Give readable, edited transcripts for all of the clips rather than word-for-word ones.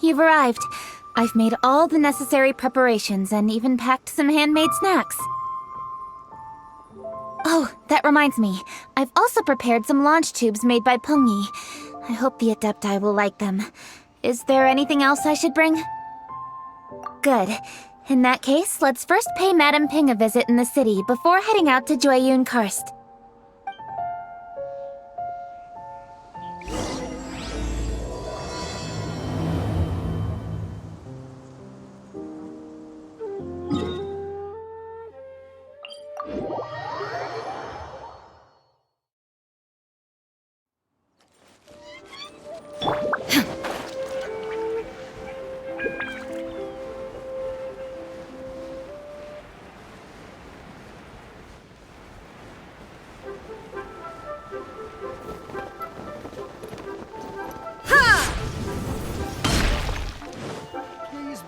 you've arrived. I've made all the necessary preparations and even packed some handmade snacks. Oh, that reminds me. I've also prepared some launch tubes made by Pungi. I hope the Adepti will like them. Is there anything else I should bring? Good. In that case, let's first pay Madame Ping a visit in the city before heading out to Jueyun Karst.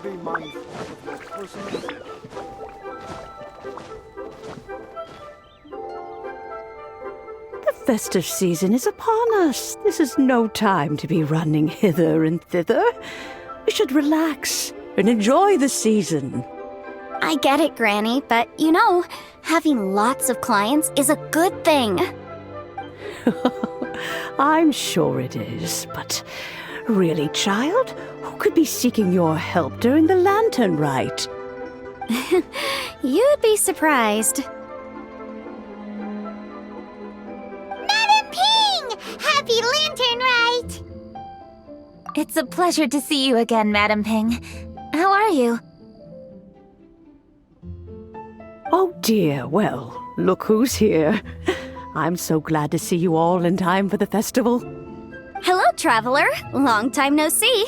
Be mindful of your personal safety. The festive season is upon us. This is no time to be running hither and thither. We should relax and enjoy the season. I get it, Granny, but you know, having lots of clients is a good thing. I'm sure it is, but really, child? Who could be seeking your help during the lantern rite? You'd be surprised. Madam Ping! Happy Lantern Rite! It's a pleasure to see you again, Madame Ping. How are you? Oh dear, well, look who's here. I'm so glad to see you all in time for the festival. Hello, traveler. Long time no see.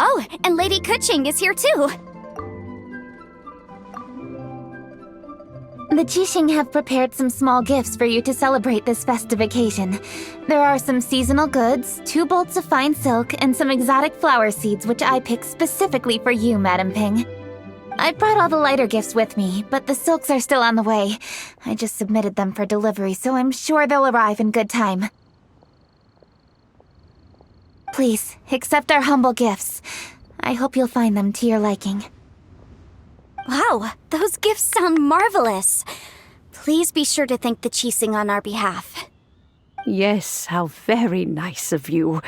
Oh, and Lady Kuching is here too. The Qixing have prepared some small gifts for you to celebrate this festive occasion. There are some seasonal goods, 2 bolts of fine silk, and some exotic flower seeds which I picked specifically for you, Madame Ping. I brought all the lighter gifts with me, but the silks are still on the way. I just submitted them for delivery, so I'm sure they'll arrive in good time. Please, accept our humble gifts. I hope you'll find them to your liking. Wow, those gifts sound marvelous. Please be sure to thank the Qixing on our behalf. Yes, how very nice of you.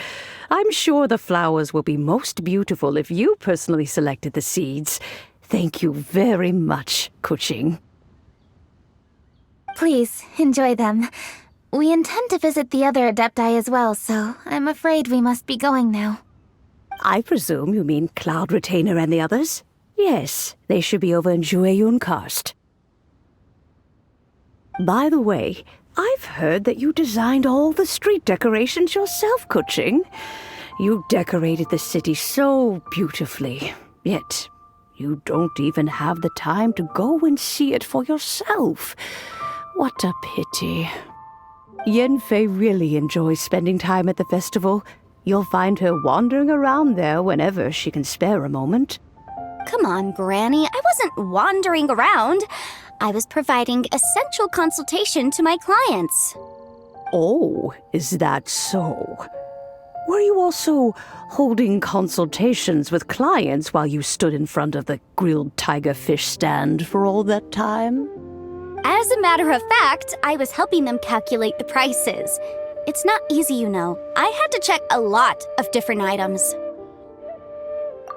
I'm sure the flowers will be most beautiful if you personally selected the seeds. Thank you very much, Kuching. Please, enjoy them. We intend to visit the other Adepti as well, so I'm afraid we must be going now. I presume you mean Cloud Retainer and the others? Yes, they should be over in Jueyun Karst. By the way, I've heard that you designed all the street decorations yourself, Kuching. You decorated the city so beautifully, yet you don't even have the time to go and see it for yourself. What a pity. Yanfei really enjoys spending time at the festival. You'll find her wandering around there whenever she can spare a moment. Come on, Granny. I wasn't wandering around. I was providing essential consultation to my clients. Oh, is that so? Were you also holding consultations with clients while you stood in front of the grilled tiger fish stand for all that time? As a matter of fact, I was helping them calculate the prices. It's not easy, you know. I had to check a lot of different items.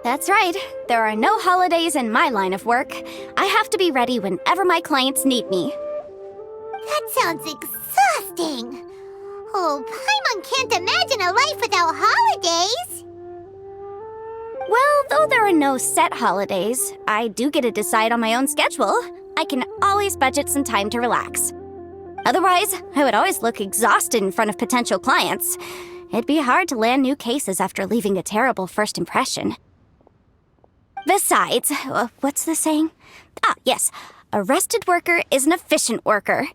That's right. There are no holidays in my line of work. I have to be ready whenever my clients need me. That sounds exhausting. Oh, Paimon can't imagine a life without holidays. Well, though there are no set holidays, I do get to decide on my own schedule. I can always budget some time to relax. Otherwise, I would always look exhausted in front of potential clients. It'd be hard to land new cases after leaving a terrible first impression. Besides, what's the saying? Ah, yes. A rested worker is an efficient worker.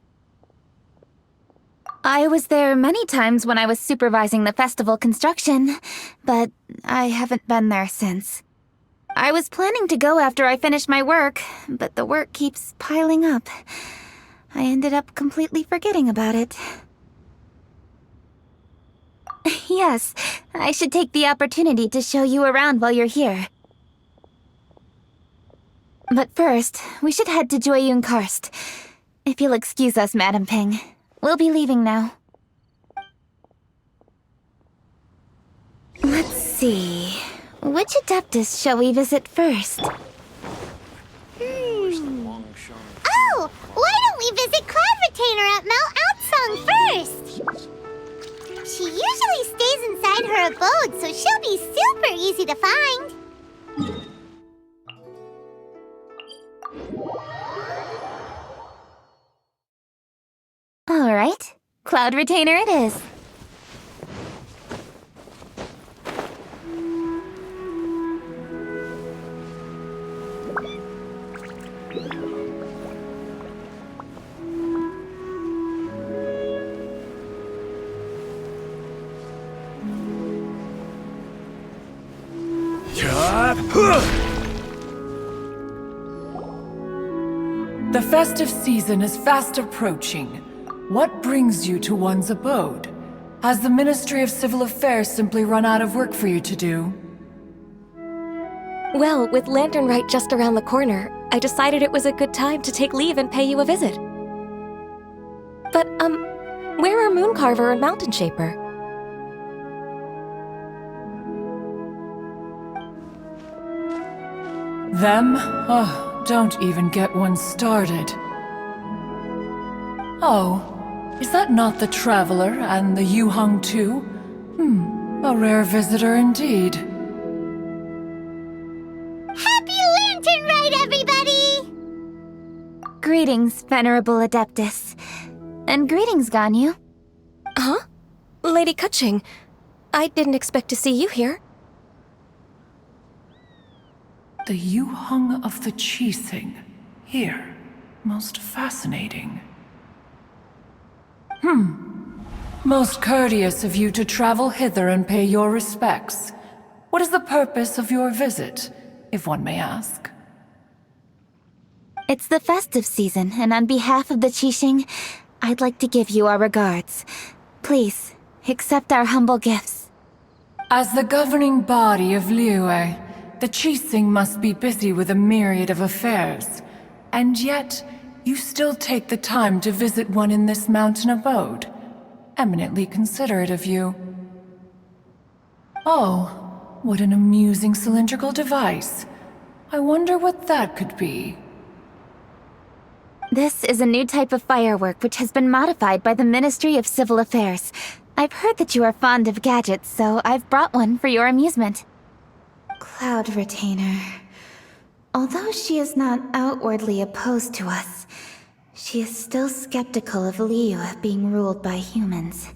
I was there many times when I was supervising the festival construction, but I haven't been there since. I was planning to go after I finished my work, but the work keeps piling up. I ended up completely forgetting about it. Yes, I should take the opportunity to show you around while you're here. But first, we should head to Joyun Karst. If you'll excuse us, Madam Ping. We'll be leaving now. Let's see. Which Adeptus shall we visit first? Oh, why don't we visit Cloud Retainer at Mount Outsong first? She usually stays inside her abode, so she'll be super easy to find. All right, Cloud Retainer it is. The festive season is fast approaching. What brings you to one's abode? Has the Ministry of Civil Affairs simply run out of work for you to do? Well, with Lantern Rite just around the corner, I decided it was a good time to take leave and pay you a visit. But, where are Mooncarver and Mountain Shaper? Them? Oh, don't even get one started. Oh, is that not the Traveler and the Yuheng too? A rare visitor indeed. Happy Lantern Rite, everybody! Greetings, Venerable Adeptus. And greetings, Ganyu. Huh? Lady Kutching, I didn't expect to see you here. The Yuheng of the Qixing. Here. Most fascinating. Most courteous of you to travel hither and pay your respects. What is the purpose of your visit, if one may ask? It's the festive season, and on behalf of the Qixing, I'd like to give you our regards. Please, accept our humble gifts. As the governing body of Liyue, the Qixing must be busy with a myriad of affairs. And yet, you still take the time to visit one in this mountain abode. Eminently considerate of you. Oh, what an amusing cylindrical device. I wonder what that could be. This is a new type of firework which has been modified by the Ministry of Civil Affairs. I've heard that you are fond of gadgets, so I've brought one for your amusement. Cloud Retainer. Although she is not outwardly opposed to us, she is still skeptical of Liyue being ruled by humans.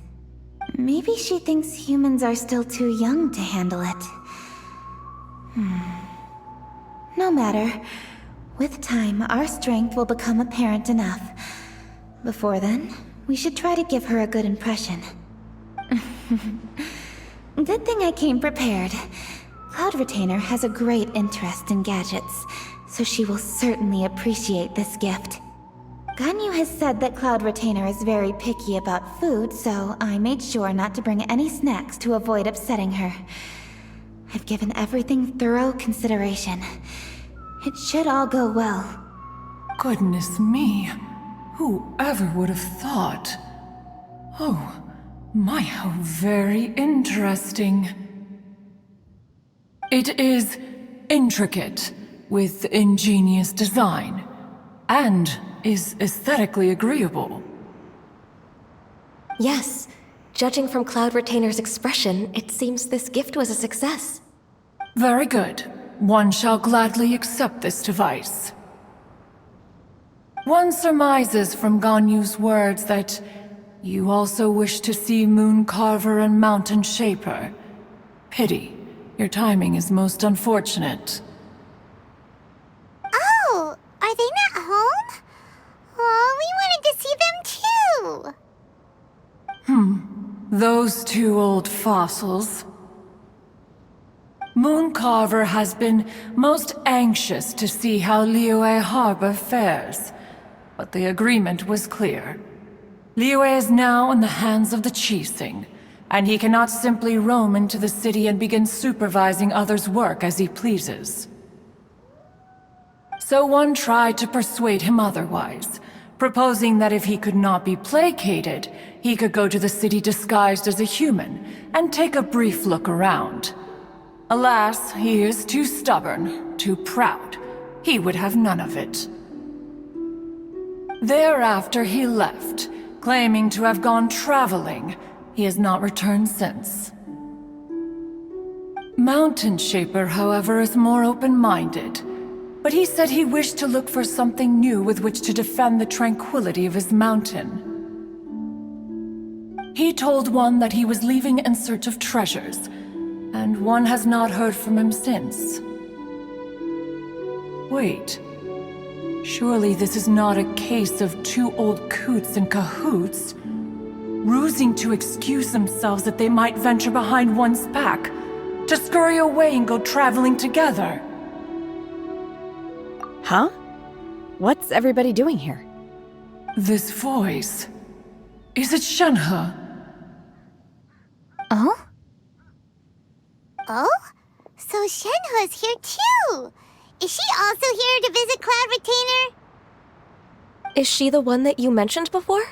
Maybe she thinks humans are still too young to handle it. No matter. With time, our strength will become apparent enough. Before then, we should try to give her a good impression. Good thing I came prepared. Cloud Retainer has a great interest in gadgets, so she will certainly appreciate this gift. Ganyu has said that Cloud Retainer is very picky about food, so I made sure not to bring any snacks to avoid upsetting her. I've given everything thorough consideration. It should all go well. Goodness me. Whoever would have thought? Oh, my, how very interesting. It is intricate, with ingenious design, and is aesthetically agreeable. Yes, judging from Cloud Retainer's expression, it seems this gift was a success. Very good. One shall gladly accept this device. One surmises from Ganyu's words that you also wish to see Mooncarver and Mountain Shaper. Pity. Your timing is most unfortunate. Oh, are they not home? Oh, we wanted to see them too. Those two old fossils. Mooncarver has been most anxious to see how Liyue Harbor fares, but the agreement was clear. Liyue is now in the hands of the Qixing, and he cannot simply roam into the city and begin supervising others' work as he pleases. So one tried to persuade him otherwise, proposing that if he could not be placated, he could go to the city disguised as a human and take a brief look around. Alas, he is too stubborn, too proud. He would have none of it. Thereafter he left, claiming to have gone traveling. He has not returned since. Mountain Shaper, however, is more open-minded, but he said he wished to look for something new with which to defend the tranquility of his mountain. He told one that he was leaving in search of treasures, and one has not heard from him since. Wait. Surely this is not a case of two old coots in cahoots, rusing to excuse themselves that they might venture behind one's back, to scurry away and go traveling together. Huh? What's everybody doing here? This voice... is it Shenhe? Oh? Oh? So Shenhe's here too! Is she also here to visit Cloud Retainer? Is she the one that you mentioned before?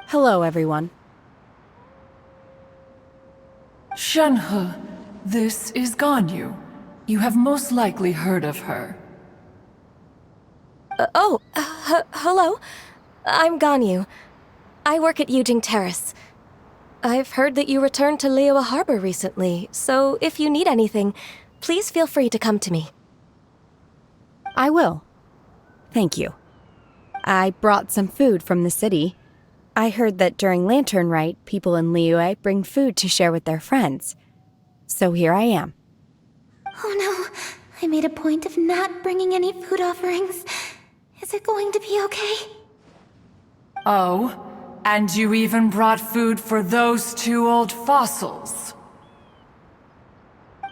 Hello, everyone. Shenhe, this is Ganyu. You have most likely heard of her. Hello. I'm Ganyu. I work at Yujing Terrace. I've heard that you returned to Liyue Harbor recently, so if you need anything, please feel free to come to me. I will. Thank you. I brought some food from the city. I heard that during Lantern Rite, people in Liyue bring food to share with their friends. So here I am. Oh no, I made a point of not bringing any food offerings. Is it going to be okay? Oh, and you even brought food for those two old fossils.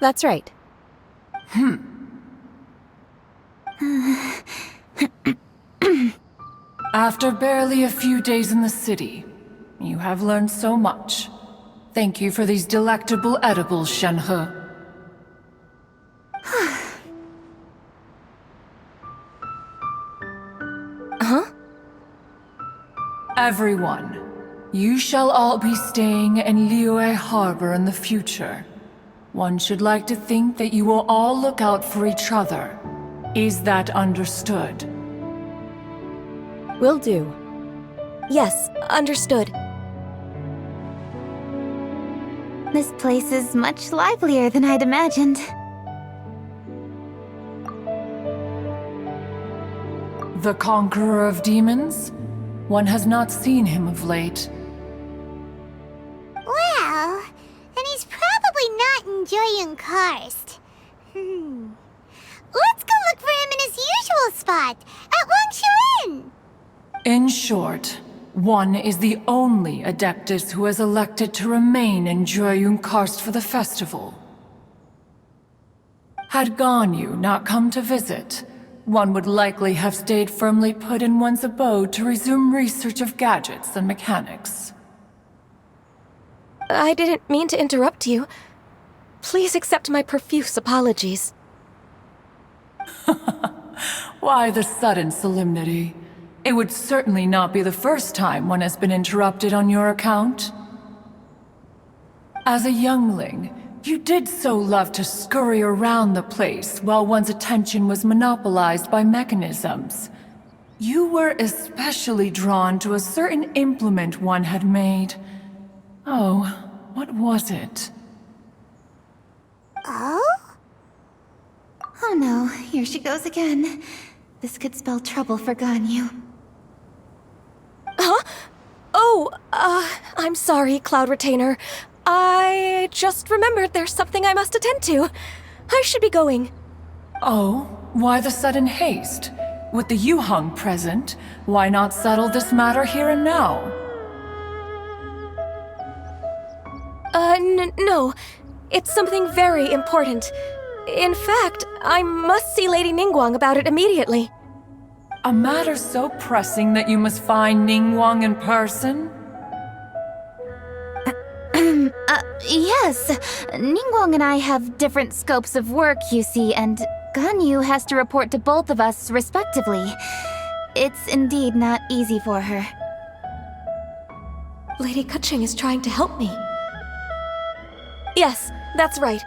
That's right. After barely a few days in the city, you have learned so much. Thank you for these delectable edibles, Shenhe. Huh? Everyone, you shall all be staying in Liyue Harbor in the future. One should like to think that you will all look out for each other. Is that understood? Will do. Yes, understood. This place is much livelier than I'd imagined. The Conqueror of Demons? One has not seen him of late. Well, then he's probably not enjoying Karst. Let's go look for him in his usual spot, at Wangshu. In short, one is the only Adeptus who has elected to remain in Jueyun Karst for the festival. Had Ganyu not come to visit, one would likely have stayed firmly put in one's abode to resume research of gadgets and mechanics. I didn't mean to interrupt you. Please accept my profuse apologies. Why the sudden solemnity? It would certainly not be the first time one has been interrupted on your account. As a youngling, you did so love to scurry around the place while one's attention was monopolized by mechanisms. You were especially drawn to a certain implement one had made. Oh, what was it? Oh? Oh no, here she goes again. This could spell trouble for Ganyu. Huh? Oh, I'm sorry, Cloud Retainer. I just remembered there's something I must attend to. I should be going. Oh, why the sudden haste? With the Yuheng present, why not settle this matter here and now? No. It's something very important. In fact, I must see Lady Ningguang about it immediately. A matter so pressing that you must find Ningguang in person? Yes. Ningguang and I have different scopes of work, you see, and Ganyu has to report to both of us respectively. It's indeed not easy for her. Lady Kuching is trying to help me. Yes, that's right.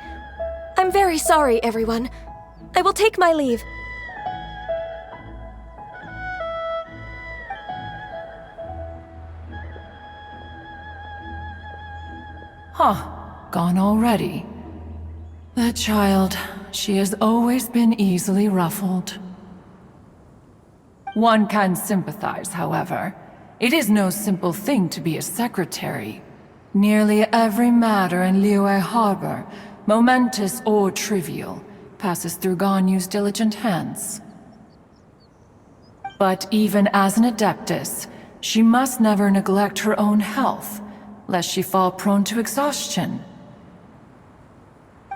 I'm very sorry, everyone. I will take my leave. Huh, gone already. That child, she has always been easily ruffled. One can sympathize, however. It is no simple thing to be a secretary. Nearly every matter in Liyue Harbor, momentous or trivial, passes through Ganyu's diligent hands. But even as an adeptus, she must never neglect her own health, lest she fall prone to exhaustion.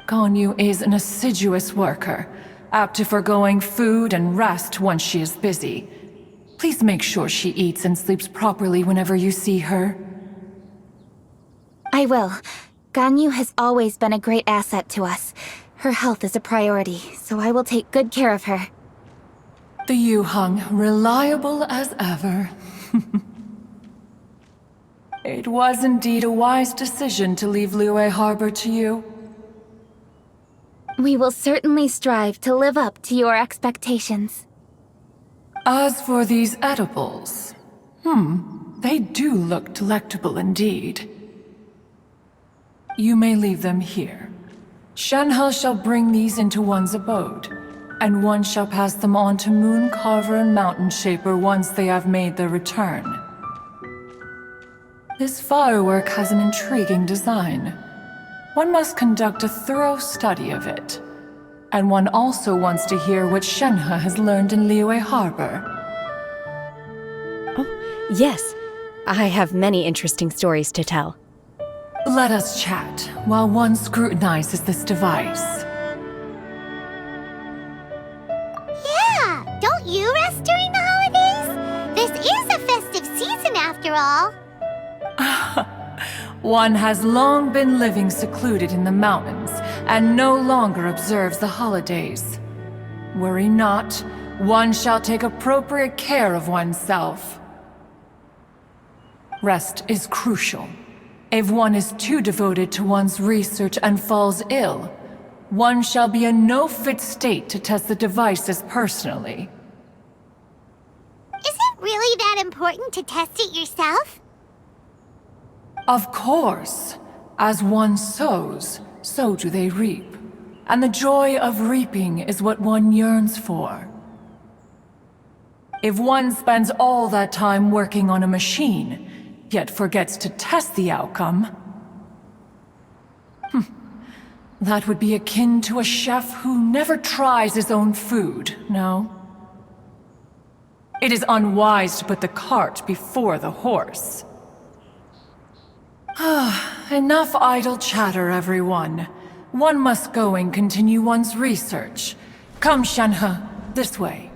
Ganyu is an assiduous worker, apt to foregoing food and rest once she is busy. Please make sure she eats and sleeps properly whenever you see her. I will. Ganyu has always been a great asset to us. Her health is a priority, so I will take good care of her. The Yuheng, reliable as ever. It was indeed a wise decision to leave Liyue Harbor to you. We will certainly strive to live up to your expectations. As for these edibles, they do look delectable indeed. You may leave them here. Shenhe shall bring these into one's abode, and one shall pass them on to Moon Carver and Mountain Shaper once they have made their return. This firework has an intriguing design. One must conduct a thorough study of it. And one also wants to hear what Shenhe has learned in Liyue Harbor. Oh, yes. I have many interesting stories to tell. Let us chat while one scrutinizes this device. Yeah, don't you rest during the holidays? This is a festive season after all. One has long been living secluded in the mountains and no longer observes the holidays. Worry not, one shall take appropriate care of oneself. Rest is crucial. If one is too devoted to one's research and falls ill, one shall be in no fit state to test the devices personally. Is it really that important to test it yourself? Of course. As one sows, so do they reap. And the joy of reaping is what one yearns for. If one spends all that time working on a machine, yet forgets to test the outcome, that would be akin to a chef who never tries his own food, no? It is unwise to put the cart before the horse. Enough idle chatter, everyone. One must go and continue one's research. Come, Shenhe, this way.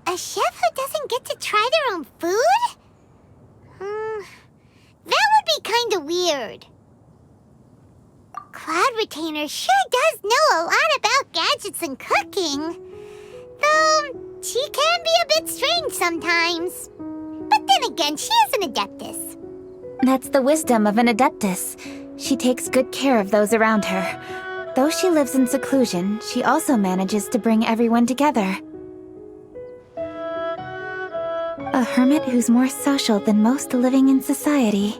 A chef who doesn't get to try their own food? That would be kinda weird. Cloud Retainer sure does know a lot about gadgets and cooking. Though, she can be a bit strange sometimes. But then again, she is an adeptus. That's the wisdom of an adeptus. She takes good care of those around her. Though she lives in seclusion, she also manages to bring everyone together. A hermit who's more social than most living in society.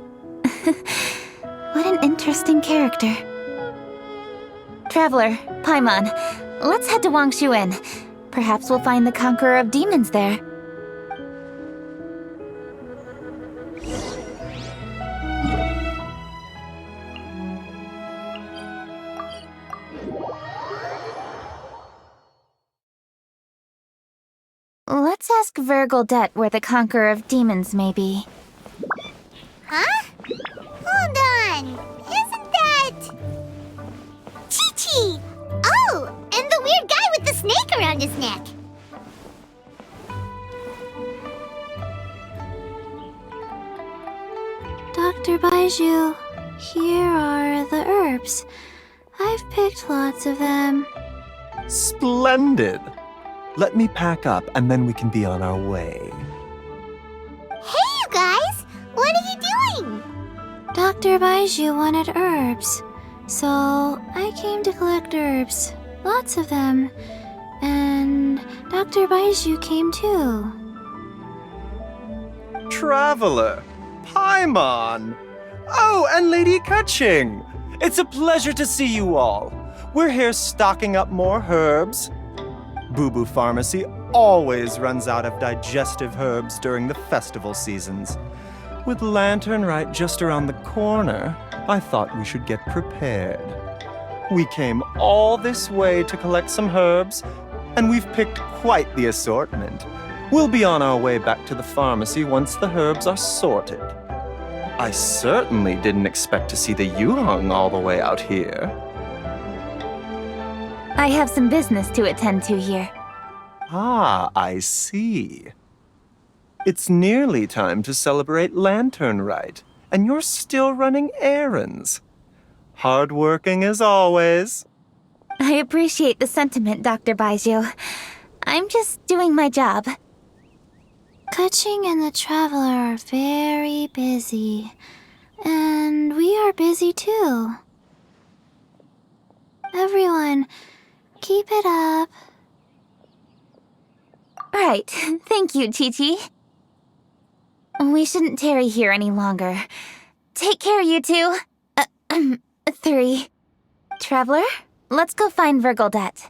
What an interesting character. Traveler, Paimon, let's head to Wangshuin. Perhaps we'll find the Conqueror of Demons there. Let's ask Vergildet where the Conqueror of Demons may be. Huh? Hold on. Isn't that... Chi-Chi! Oh, and the weird guy with the snake around his neck. Dr. Baiju, here are the herbs. I've picked lots of them. Splendid! Let me pack up and then we can be on our way. Hey, you guys! What are you doing? Dr. Baiju wanted herbs, so I came to collect herbs. Lots of them. And Dr. Baiju came too. Traveler! Paimon! Oh, and Lady Kaching! It's a pleasure to see you all. We're here stocking up more herbs. Boo Boo Pharmacy always runs out of digestive herbs during the festival seasons. With Lantern right just around the corner, I thought we should get prepared. We came all this way to collect some herbs, and we've picked quite the assortment. We'll be on our way back to the pharmacy once the herbs are sorted. I certainly didn't expect to see the Yuhong all the way out here. I have some business to attend to here. Ah, I see. It's nearly time to celebrate Lantern Rite, and you're still running errands. Hardworking as always. I appreciate the sentiment, Dr. Baiju. I'm just doing my job. Kaching and the Traveler are very busy. And we are busy too. Everyone, keep it up. Right. Thank you, Chi-Chi. We shouldn't tarry here any longer. Take care, you two. 3. Traveler, let's go find Virgildet.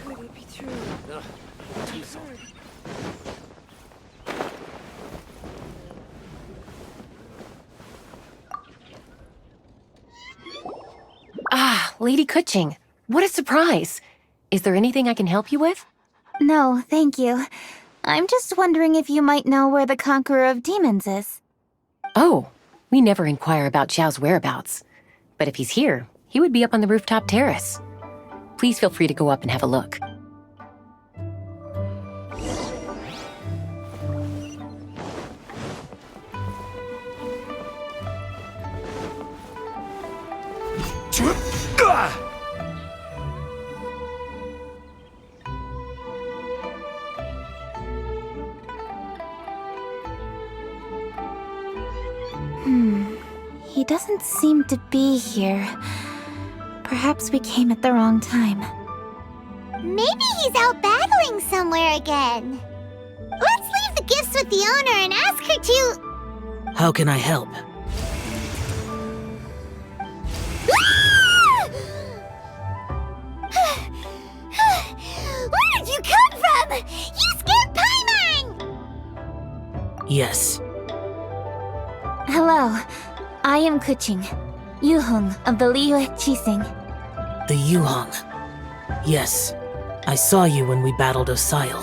Could it be true? Ah, Lady Kutching. What a surprise. Is there anything I can help you with? No, thank you. I'm just wondering if you might know where the Conqueror of Demons is. Oh, we never inquire about Xiao's whereabouts. But if he's here, he would be up on the rooftop terrace. Please feel free to go up and have a look. He doesn't seem to be here. Perhaps we came at the wrong time. Maybe he's out battling somewhere again. Let's leave the gifts with the owner and ask her to... How can I help? Where did you come from? You scared Paimon! Yes. Hello. I am Kuching, Yuhong of the Liyue Chising. The Yuhong. Yes. I saw you when we battled Osail.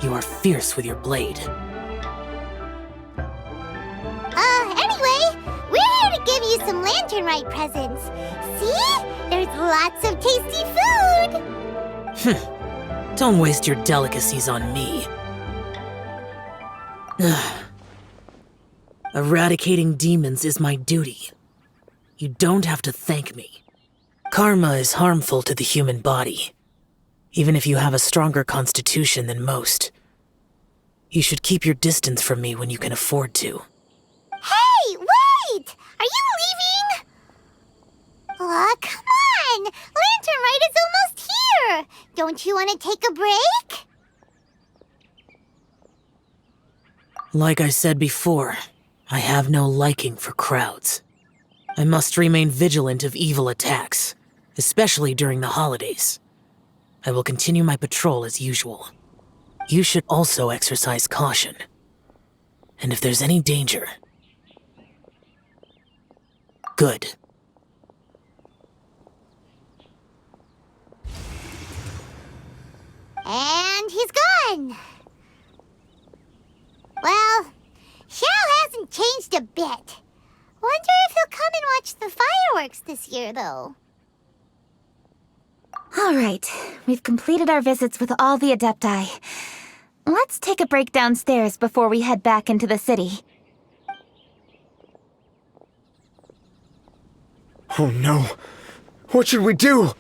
You are fierce with your blade. Anyway, we're here to give you some Lantern Rite presents. See? There's lots of tasty food! Don't waste your delicacies on me. Eradicating demons is my duty. You don't have to thank me. Karma is harmful to the human body, even if you have a stronger constitution than most. You should keep your distance from me when you can afford to. Hey, wait! Are you leaving? Aw, come on! Lantern Rite is almost here! Don't you want to take a break? Like I said before, I have no liking for crowds. I must remain vigilant of evil attacks, especially during the holidays. I will continue my patrol as usual. You should also exercise caution. And if there's any danger... Good. And he's gone! Well, Xiao hasn't changed a bit. Wonder if he'll come and watch the fireworks this year, though. All right, we've completed our visits with all the Adepti. Let's take a break downstairs before we head back into the city. Oh no. What should we do?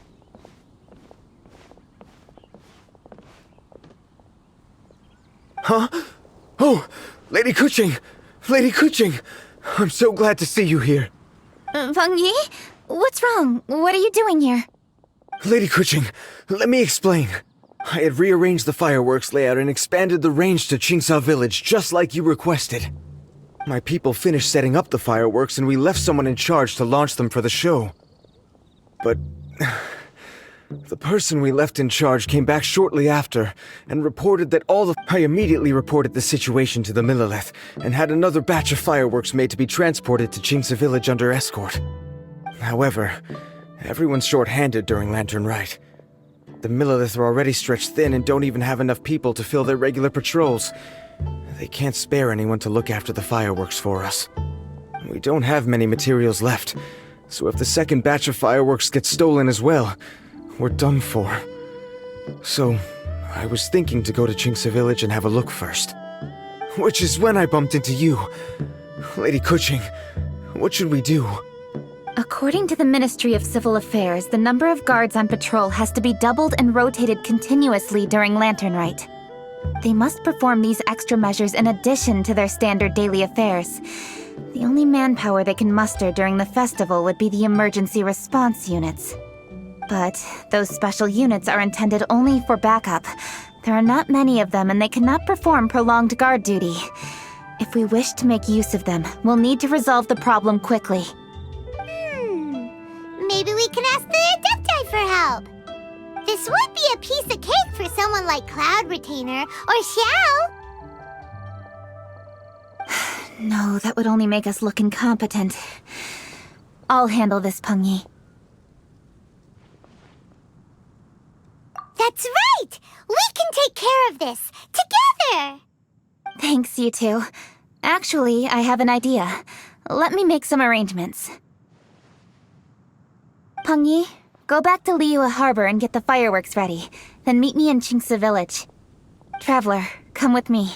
Huh? Oh, Lady Kuching! Lady Kuching! I'm so glad to see you here. Feng Yi? What's wrong? What are you doing here? Lady Kuching, let me explain. I had rearranged the fireworks layout and expanded the range to Qingsa Village just like you requested. My people finished setting up the fireworks and we left someone in charge to launch them for the show. But the person we left in charge came back shortly after and reported that I immediately reported the situation to the Millelith and had another batch of fireworks made to be transported to Qingsa Village under escort. However, everyone's short-handed during Lantern Rite. The Millelith are already stretched thin and don't even have enough people to fill their regular patrols. They can't spare anyone to look after the fireworks for us. We don't have many materials left, so if the second batch of fireworks gets stolen as well, we're done for. So, I was thinking to go to Qingsa Village and have a look first. Which is when I bumped into you. Lady Kuching, what should we do? According to the Ministry of Civil Affairs, the number of guards on patrol has to be doubled and rotated continuously during Lantern Rite. They must perform these extra measures in addition to their standard daily affairs. The only manpower they can muster during the festival would be the emergency response units. But those special units are intended only for backup. There are not many of them and they cannot perform prolonged guard duty. If we wish to make use of them, we'll need to resolve the problem quickly. Maybe we can ask the Adepti for help. This would be a piece of cake for someone like Cloud Retainer or Xiao. No, that would only make us look incompetent. I'll handle this, Peng Yi. That's right! We can take care of this, together! Thanks, you two. Actually, I have an idea. Let me make some arrangements. Peng Yi, go back to Liyue Harbor and get the fireworks ready. Then meet me in Qingsa Village. Traveler, come with me.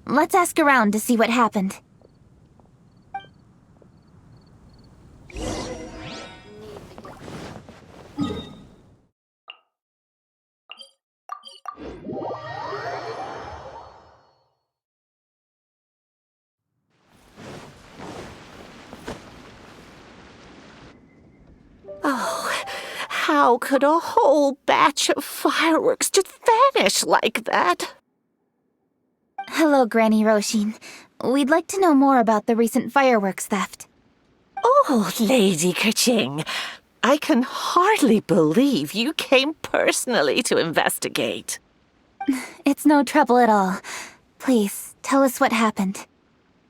Let's ask around to see what happened. How could a whole batch of fireworks just vanish like that? Hello, Granny Roshin. We'd like to know more about the recent fireworks theft. Oh, Lady Kuching, I can hardly believe you came personally to investigate. It's no trouble at all. Please, tell us what happened.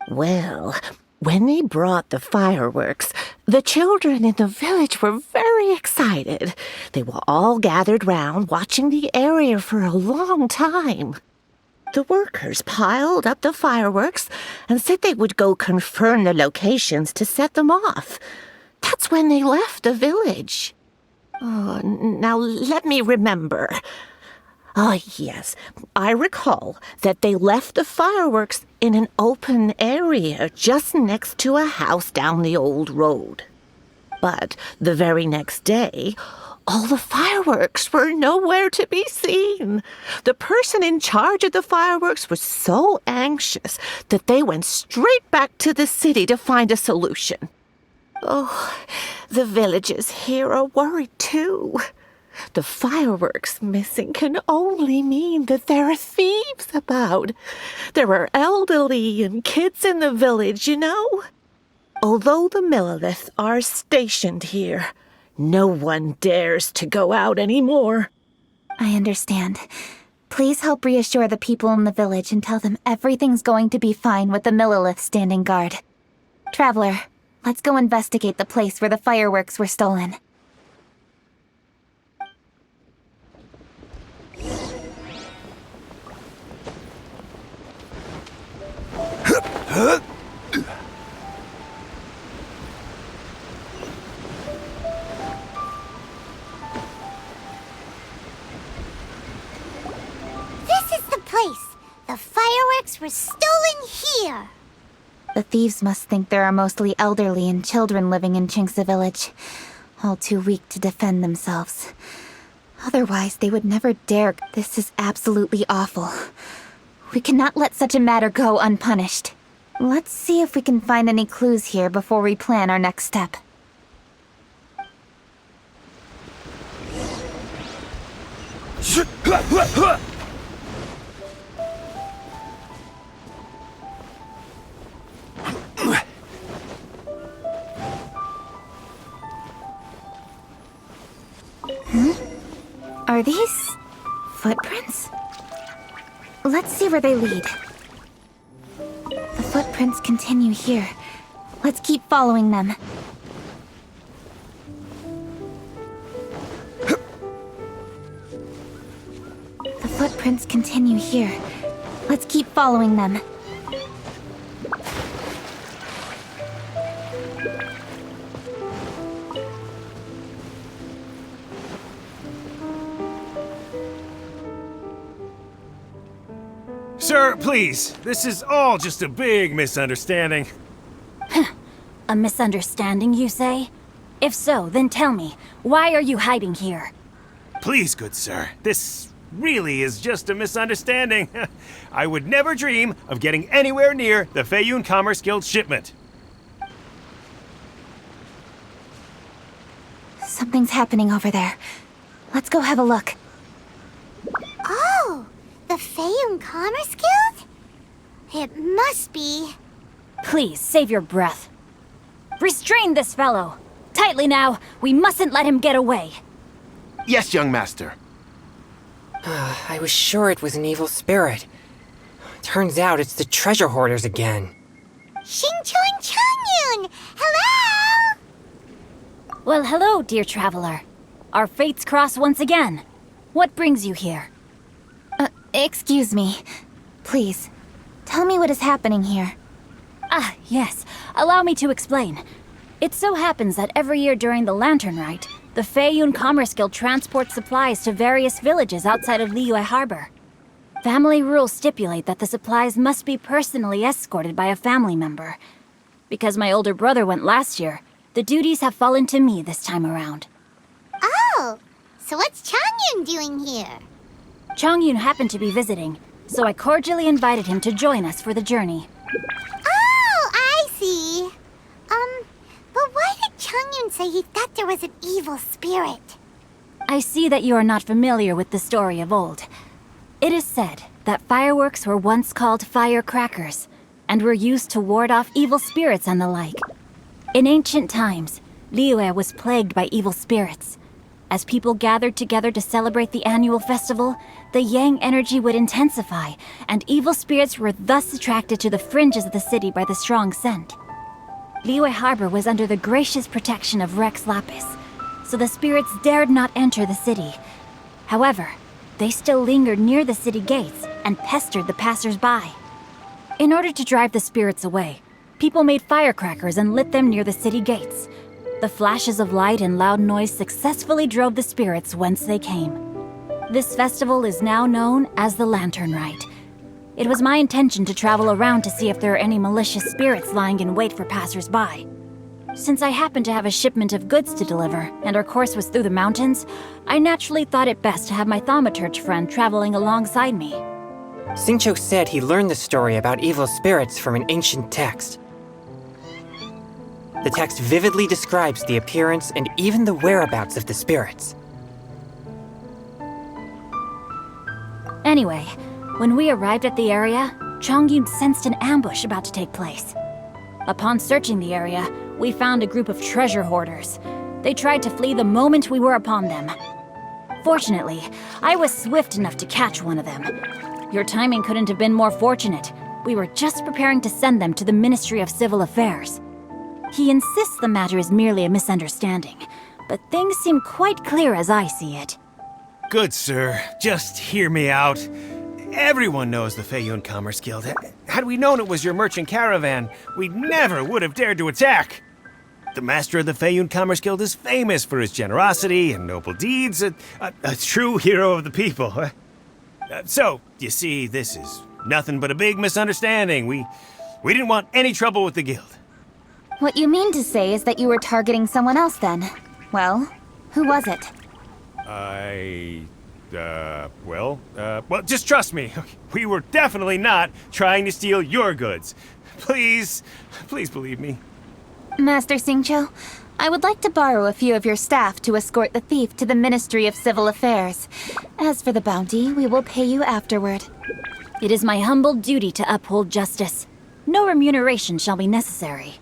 Well, when they brought the fireworks, the children in the village were very excited. They were all gathered round, watching the area for a long time. The workers piled up the fireworks and said they would go confirm the locations to set them off. That's when they left the village. Oh, now let me remember. Oh, yes, I recall that they left the fireworks in an open area just next to a house down the old road. But the very next day, all the fireworks were nowhere to be seen. The person in charge of the fireworks was so anxious that they went straight back to the city to find a solution. Oh, the villagers here are worried too. The fireworks missing can only mean that there are thieves about. There are elderly and kids in the village, you know. Although the Millelith are stationed here, no one dares to go out anymore. I understand. Please help reassure the people in the village and tell them everything's going to be fine with the Millelith standing guard. Traveler, let's go investigate the place where the fireworks were stolen. fireworks were stolen here. The thieves must think there are mostly elderly and children living in Chinxa Village, all too weak to defend themselves. Otherwise, they would never dare. This is absolutely awful. We cannot let such a matter go unpunished. Let's see if we can find any clues here before we plan our next step. Are these footprints? Let's see where they lead. The footprints continue here. Let's keep following them. The footprints continue here. Let's keep following them. Sir, please. This is all just a big misunderstanding. A misunderstanding, you say? If so, then tell me, why are you hiding here? Please, good sir. This really is just a misunderstanding. I would never dream of getting anywhere near the Feiyun Commerce Guild shipment. Something's happening over there. Let's go have a look. Oh, the Feiyun Commerce Guild? It must be. Please, save your breath. Restrain this fellow. Tightly now, we mustn't let him get away. Yes, young master. I was sure it was an evil spirit. Turns out it's the treasure hoarders again. Xingqiu Changyun! Hello! Well, hello, dear traveler. Our fates cross once again. What brings you here? Excuse me. Please, tell me what is happening here. Ah, yes. Allow me to explain. It so happens that every year during the Lantern Rite, the Feiyun Commerce Guild transports supplies to various villages outside of Liyue Harbor. Family rules stipulate that the supplies must be personally escorted by a family member. Because my older brother went last year, the duties have fallen to me this time around. Oh, so what's Changyun doing here? Changyun happened to be visiting, so I cordially invited him to join us for the journey. Oh, I see. But why did Changyun say he thought there was an evil spirit? I see that you are not familiar with the story of old. It is said that fireworks were once called firecrackers, and were used to ward off evil spirits and the like. In ancient times, Liyue was plagued by evil spirits. As people gathered together to celebrate the annual festival, the yang energy would intensify, and evil spirits were thus attracted to the fringes of the city by the strong scent. Liyue Harbor was under the gracious protection of Rex Lapis, so the spirits dared not enter the city. However, they still lingered near the city gates and pestered the passers-by. In order to drive the spirits away, people made firecrackers and lit them near the city gates. The flashes of light and loud noise successfully drove the spirits whence they came. This festival is now known as the Lantern Rite. It was my intention to travel around to see if there are any malicious spirits lying in wait for passers-by. Since I happened to have a shipment of goods to deliver, and our course was through the mountains, I naturally thought it best to have my thaumaturge friend traveling alongside me. Xingqiu said he learned the story about evil spirits from an ancient text. The text vividly describes the appearance and even the whereabouts of the spirits. Anyway, when we arrived at the area, Changyun sensed an ambush about to take place. Upon searching the area, we found a group of treasure hoarders. They tried to flee the moment we were upon them. Fortunately, I was swift enough to catch one of them. Your timing couldn't have been more fortunate. We were just preparing to send them to the Ministry of Civil Affairs. He insists the matter is merely a misunderstanding, but things seem quite clear as I see it. Good sir, just hear me out. Everyone knows the Feiyun Commerce Guild. Had we known it was your merchant caravan, we never would have dared to attack. The master of the Feiyun Commerce Guild is famous for his generosity and noble deeds, a true hero of the people. So, you see, this is Nothing but a big misunderstanding. We didn't want any trouble with the guild. What you mean to say is that you were targeting someone else then? Well, who was it? Well, just trust me. We were definitely not trying to steal your goods. Please believe me. Master Xingqiu, I would like to borrow a few of your staff to escort the thief to the Ministry of Civil Affairs. As for the bounty, we will pay you afterward. It is my humble duty to uphold justice. No remuneration shall be necessary.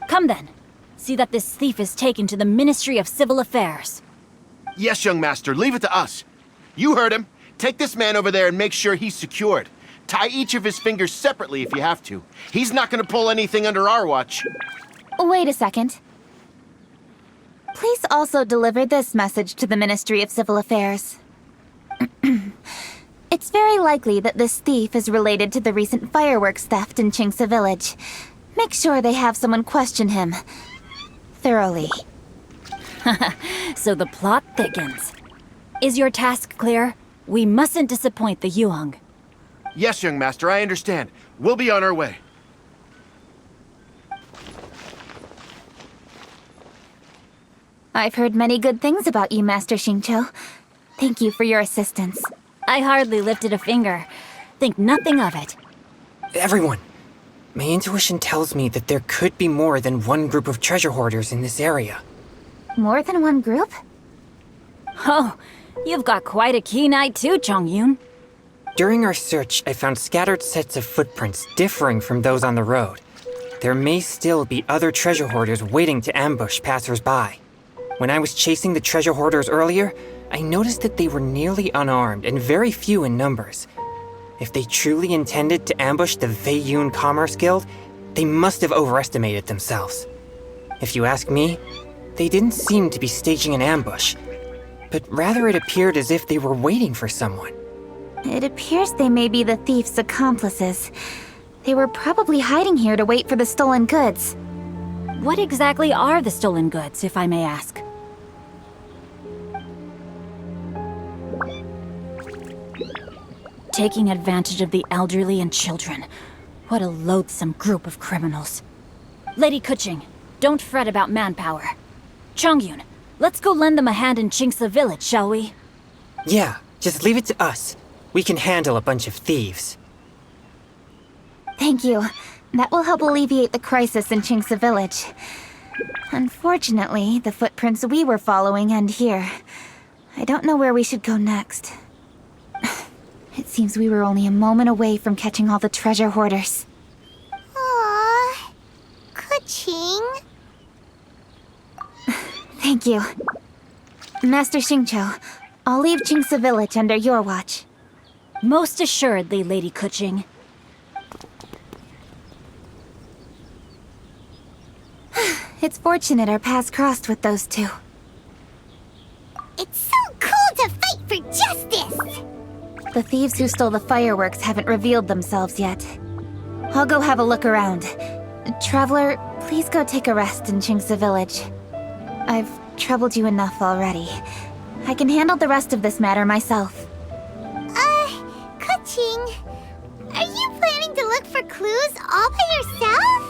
Come then. See that this thief is taken to the Ministry of Civil Affairs. Yes, young master, leave it to us. You heard him. Take this man over there and make sure he's secured. Tie each of his fingers separately if you have to. He's not going to pull anything under our watch. Wait a second. Please also deliver this message to the Ministry of Civil Affairs. It's very likely that this thief is related to the recent fireworks theft in Qingce Village. Make sure they have someone question him thoroughly. So the plot thickens. Is your task clear? We mustn't disappoint the Yuheng. Yes, young master, I understand. We'll be on our way. I've heard many good things about you, Master Xingqiu. Thank you for your assistance. I hardly lifted a finger. Think nothing of it. Everyone, my intuition tells me that there could be more than one group of treasure hoarders in this area. More than one group? Oh, you've got quite a keen eye too, Chongyun. During our search, I found scattered sets of footprints differing from those on the road. There may still be other treasure hoarders waiting to ambush passers-by. When I was chasing the treasure hoarders earlier, I noticed that they were nearly unarmed and very few in numbers. If they truly intended to ambush the Feiyun Commerce Guild, they must have overestimated themselves. If you ask me, they didn't seem to be staging an ambush, but rather it appeared as if they were waiting for someone. It appears they may be the thief's accomplices. They were probably hiding here to wait for the stolen goods. What exactly are the stolen goods, if I may ask? Taking advantage of the elderly and children. What a loathsome group of criminals. Lady Kuching, don't fret about manpower. Chongyun, let's go lend them a hand in Qingce Village, shall we? Yeah, just leave it to us. We can handle a bunch of thieves. Thank you. That will help alleviate the crisis in Qingce Village. Unfortunately, the footprints we were following end here. I don't know where we should go next. It seems we were only a moment away from catching all the treasure hoarders. Aww. Kuching. Thank you. Master Xingqiu, I'll leave Qingce Village under your watch. Most assuredly, Lady Kuching. It's fortunate our paths crossed with those two. It's so cool to fight for justice! The thieves who stole the fireworks haven't revealed themselves yet. I'll go have a look around. Traveler, please go take a rest in Qingce Village. I've troubled you enough already. I can handle the rest of this matter myself. Kuching, are you planning to look for clues all by yourself?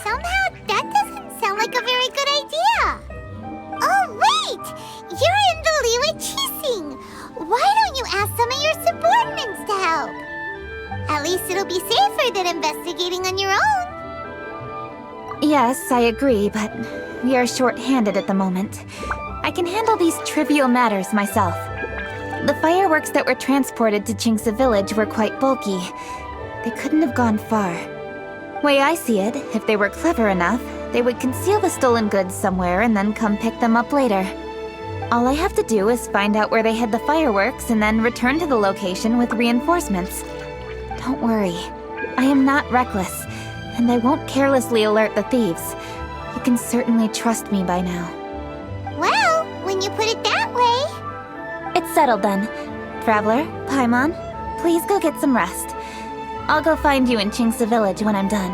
Somehow that doesn't sound like a very good idea. Oh, wait! You're in the Liyue Qixing. Why don't you ask some of your subordinates to help? At least it'll be safer than investigating on your own. Yes, I agree, but we are short-handed at the moment. I can handle these trivial matters myself. The fireworks that were transported to Qingce Village were quite bulky. They couldn't have gone far. Way I see it, if they were clever enough, they would conceal the stolen goods somewhere and then come pick them up later. All I have to do is find out where they hid the fireworks and then return to the location with reinforcements. Don't worry, I am not reckless, and I won't carelessly alert the thieves. You can certainly trust me by now. Well, when you put it that way... It's settled then. Traveler, Paimon, please go get some rest. I'll go find you in Qingce Village when I'm done.